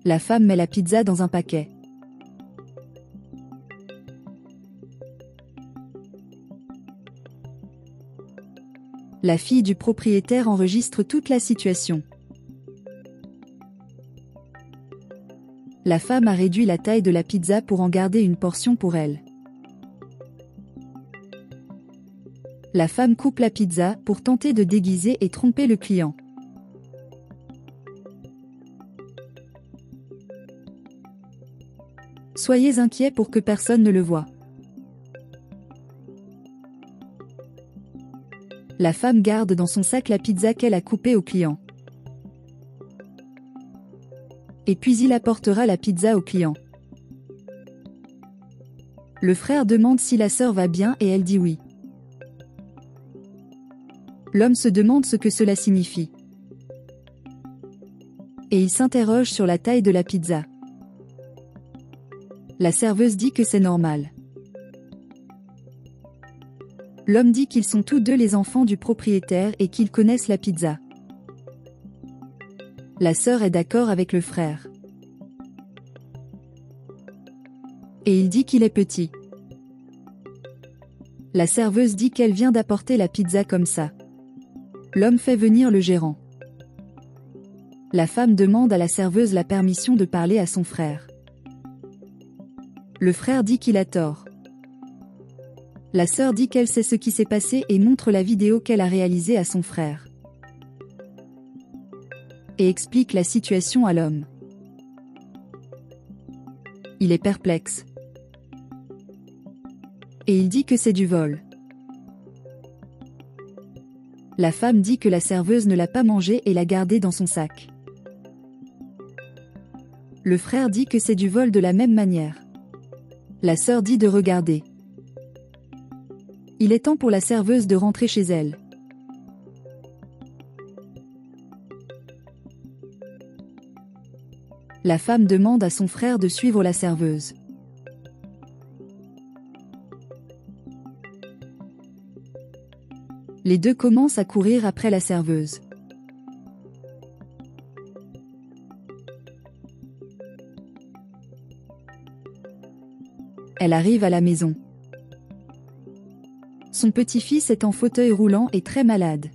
La femme met la pizza dans un paquet. La fille du propriétaire enregistre toute la situation. La femme a réduit la taille de la pizza pour en garder une portion pour elle. La femme coupe la pizza pour tenter de déguiser et tromper le client. Soyez inquiets pour que personne ne le voie. La femme garde dans son sac la pizza qu'elle a coupée au client. Et puis il apportera la pizza au client. Le frère demande si la sœur va bien et elle dit oui. L'homme se demande ce que cela signifie. Et il s'interroge sur la taille de la pizza. La serveuse dit que c'est normal. L'homme dit qu'ils sont tous deux les enfants du propriétaire et qu'ils connaissent la pizza. La sœur est d'accord avec le frère. Et il dit qu'il est petit. La serveuse dit qu'elle vient d'apporter la pizza comme ça. L'homme fait venir le gérant. La femme demande à la serveuse la permission de parler à son frère. Le frère dit qu'il a tort. La sœur dit qu'elle sait ce qui s'est passé et montre la vidéo qu'elle a réalisée à son frère. Et explique la situation à l'homme. Il est perplexe. Et il dit que c'est du vol. La femme dit que la serveuse ne l'a pas mangé et l'a gardé dans son sac. Le frère dit que c'est du vol de la même manière. La sœur dit de regarder. Il est temps pour la serveuse de rentrer chez elle. La femme demande à son frère de suivre la serveuse. Les deux commencent à courir après la serveuse. Elle arrive à la maison. Son petit-fils est en fauteuil roulant et très malade.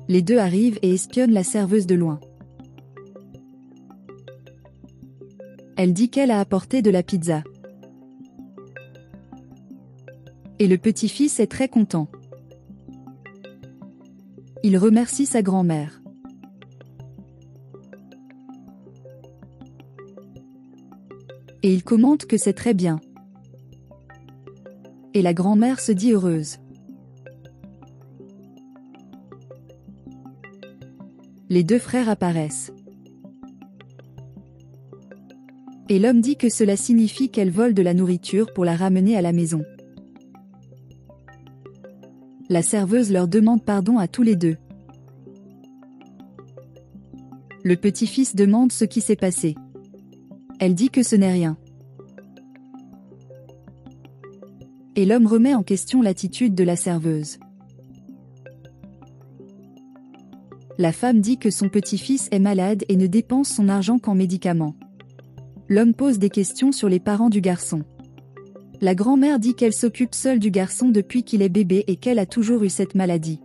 Les deux arrivent et espionnent la serveuse de loin. Elle dit qu'elle a apporté de la pizza. Et le petit-fils est très content. Il remercie sa grand-mère. Et il commente que c'est très bien. Et la grand-mère se dit heureuse. Les deux frères apparaissent. Et l'homme dit que cela signifie qu'elle vole de la nourriture pour la ramener à la maison. La serveuse leur demande pardon à tous les deux. Le petit-fils demande ce qui s'est passé. Elle dit que ce n'est rien. Et l'homme remet en question l'attitude de la serveuse. La femme dit que son petit-fils est malade et ne dépense son argent qu'en médicaments. L'homme pose des questions sur les parents du garçon. La grand-mère dit qu'elle s'occupe seule du garçon depuis qu'il est bébé et qu'elle a toujours eu cette maladie.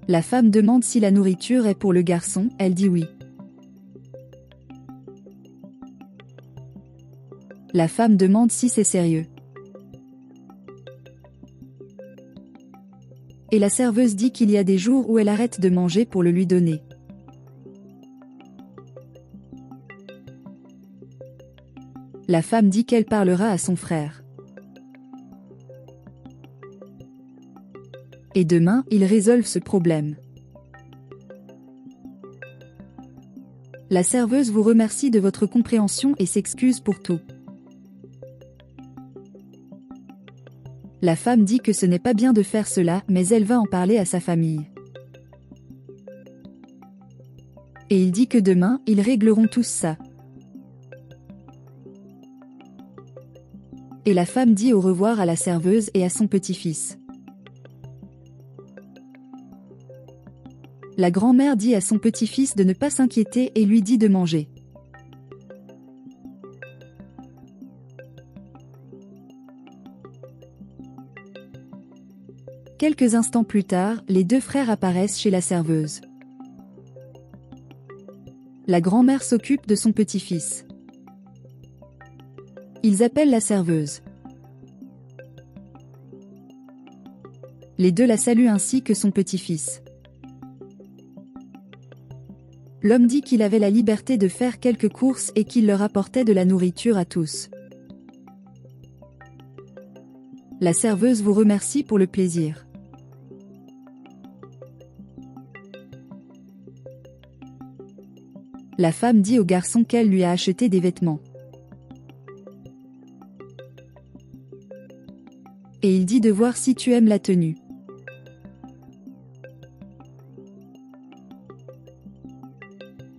La femme demande si la nourriture est pour le garçon, elle dit oui. La femme demande si c'est sérieux. Et la serveuse dit qu'il y a des jours où elle arrête de manger pour le lui donner. La femme dit qu'elle parlera à son frère. Et demain, ils résolvent ce problème. La serveuse vous remercie de votre compréhension et s'excuse pour tout. La femme dit que ce n'est pas bien de faire cela, mais elle va en parler à sa famille. Et il dit que demain, ils régleront tous ça. Et la femme dit au revoir à la serveuse et à son petit-fils. La grand-mère dit à son petit-fils de ne pas s'inquiéter et lui dit de manger. Quelques instants plus tard, les deux frères apparaissent chez la serveuse. La grand-mère s'occupe de son petit-fils. Ils appellent la serveuse. Les deux la saluent ainsi que son petit-fils. L'homme dit qu'il avait la liberté de faire quelques courses et qu'il leur apportait de la nourriture à tous. La serveuse vous remercie pour le plaisir. La femme dit au garçon qu'elle lui a acheté des vêtements. Et il dit de voir si tu aimes la tenue.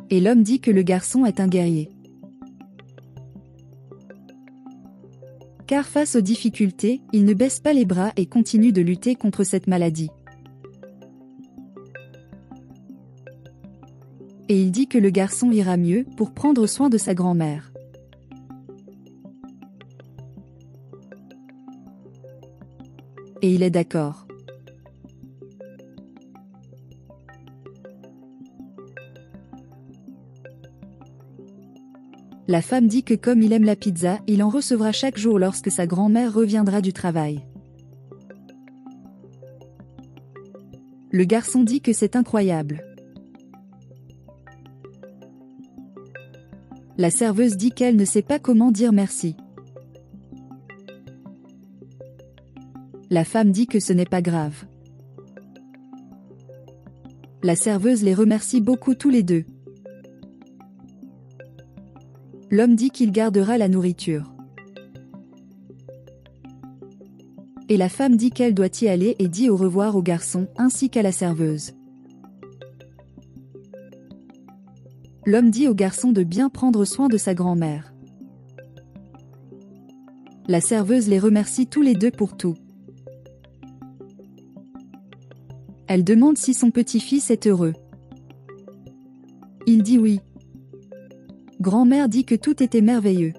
Et l'homme dit que le garçon est un guerrier. Car face aux difficultés, il ne baisse pas les bras et continue de lutter contre cette maladie. Et il dit que le garçon ira mieux pour prendre soin de sa grand-mère. Et il est d'accord. La femme dit que comme il aime la pizza, il en recevra chaque jour lorsque sa grand-mère reviendra du travail. Le garçon dit que c'est incroyable. La serveuse dit qu'elle ne sait pas comment dire merci. La femme dit que ce n'est pas grave. La serveuse les remercie beaucoup tous les deux. L'homme dit qu'il gardera la nourriture. Et la femme dit qu'elle doit y aller et dit au revoir au garçon ainsi qu'à la serveuse. L'homme dit au garçon de bien prendre soin de sa grand-mère. La serveuse les remercie tous les deux pour tout. Elle demande si son petit-fils est heureux. Il dit oui. Grand-mère dit que tout était merveilleux.